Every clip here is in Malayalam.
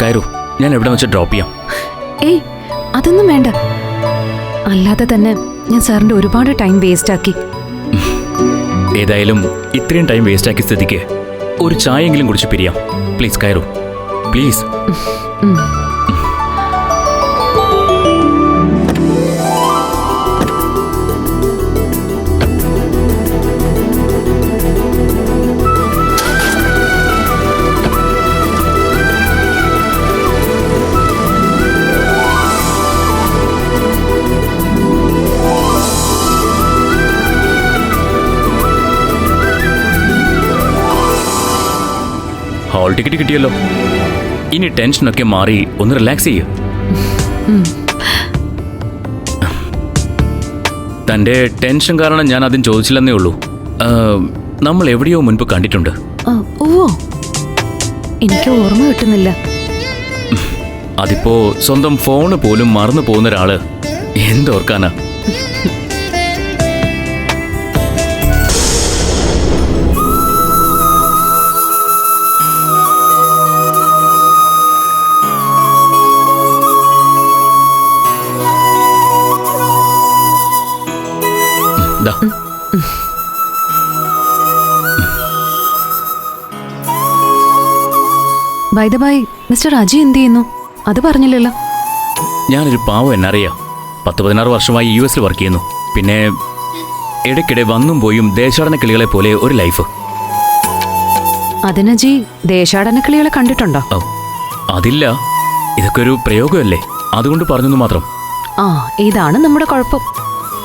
കയറൂ, ഞാൻ എവിടെ വെച്ച് ഡ്രോപ്പ് ചെയ്യാം. ഏയ് അതൊന്നും വേണ്ട. അല്ലാതെ തന്നെ ഞാൻ സാറിന്റെ ഒരുപാട് ടൈം വേസ്റ്റ് ആക്കി. ഏതായാലും ഇത്രയും ടൈം വേസ്റ്റ് ആക്കിയ സ്ഥിതിക്ക് ഒരു ചായയെങ്കിലും കുടിച്ച് പിരിയാം. പ്ലീസ് കയറൂ, പ്ലീസ്. ഹാൾ ടിക്കറ്റ് കിട്ടിയല്ലോ. ഇനി ടെൻഷനൊക്കെ മാറി ഒന്ന് റിലാക്സ് ചെയ്യൂ. തൻ്റെ ടെൻഷൻ കാരണം ഞാൻ ആദ്യം ചോദിച്ചില്ലെന്നേ ഉള്ളൂ. നമ്മൾ എവിടെയോ മുൻപ് കണ്ടിട്ടുണ്ട്. ഓ, എനിക്ക് ഓർമ്മ കിട്ടുന്നില്ല. അതിപ്പോ സ്വന്തം ഫോണ് പോലും മറന്നു പോകുന്ന ഒരാള് എന്തോർക്കാനാ. By the by, mister Aji എന്ത് ചെയ്യുന്നു? അത് പറഞ്ഞില്ലല്ലോ. ഞാനൊരു പാവം എന്നറിയാം. 10-16 വർഷമായി US വർക്ക് ചെയ്യുന്നു. പിന്നെ ഇടയ്ക്കിടെ വന്നും പോയും ദേശാടന കിളികളെ പോലെ ഒരു ലൈഫ്. അതിനജി ദേശാടന കിളികളെ കണ്ടിട്ടുണ്ടോ? അതില്ല, ഇതൊക്കെ ഒരു പ്രയോഗമല്ലേ, അതുകൊണ്ട് പറഞ്ഞെന്ന് മാത്രം. ആ, ഇതാണ് നമ്മുടെ കുഴപ്പം.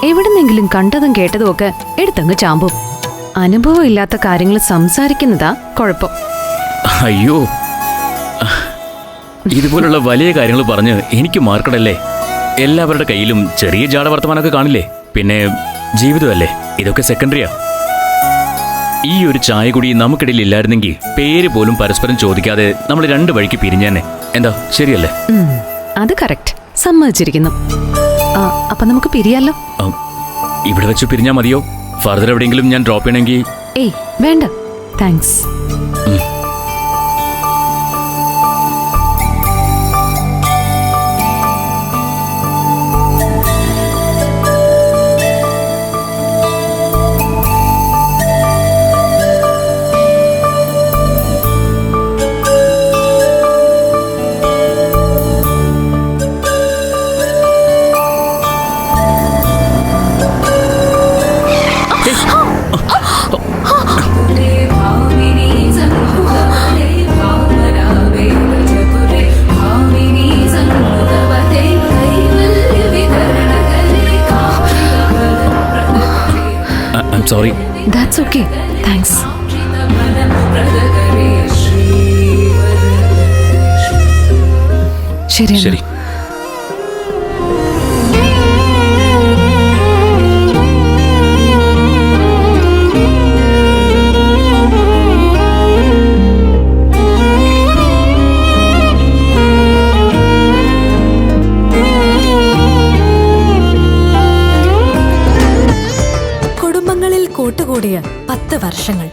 എവിടുന്നെങ്കിലും കണ്ടതും കേട്ടതും ഒക്കെ എടുത്തങ്ങ് ചാമ്പും. അനുഭവം ഇല്ലാത്ത കാര്യങ്ങൾ സംസാരിക്കുന്നതാ കുഴപ്പം. അയ്യോ, ഇതുപോലുള്ള വലിയ കാര്യങ്ങൾ പറഞ്ഞ് എനിക്ക് മാർക്കടല്ലേ. എല്ലാവരുടെ കയ്യിലും ചെറിയ ജാടവർത്തമാനമൊക്കെ കാണില്ലേ. പിന്നെ ജീവിതമല്ലേ, ഇതൊക്കെ സെക്കൻഡറിയാ. ഈ ഒരു ചായ കൂടി നമുക്കിടയിൽ ഇല്ലായിരുന്നെങ്കിൽ പേര് പോലും പരസ്പരം ചോദിക്കാതെ നമ്മൾ 2 വഴിക്ക് പിരിഞ്ഞേനെ. എന്താ, ശരിയല്ലേ? അത് കറക്റ്റ്, സമ്മതിച്ചിരിക്കുന്നു. അപ്പൊ നമുക്ക് പിരിയാലോ. ഇവിടെ വെച്ച് പിരിഞ്ഞാ മതിയോ? ഫർദർ എവിടെയെങ്കിലും ഞാൻ ഡ്രോപ്പ് ചെയ്യണമെങ്കിൽ? ഏയ് വേണ്ട, thanks. Sorry. That's okay. Thanks. ശരി. കൂട്ടുകൂടിയ 10 വർഷങ്ങൾ.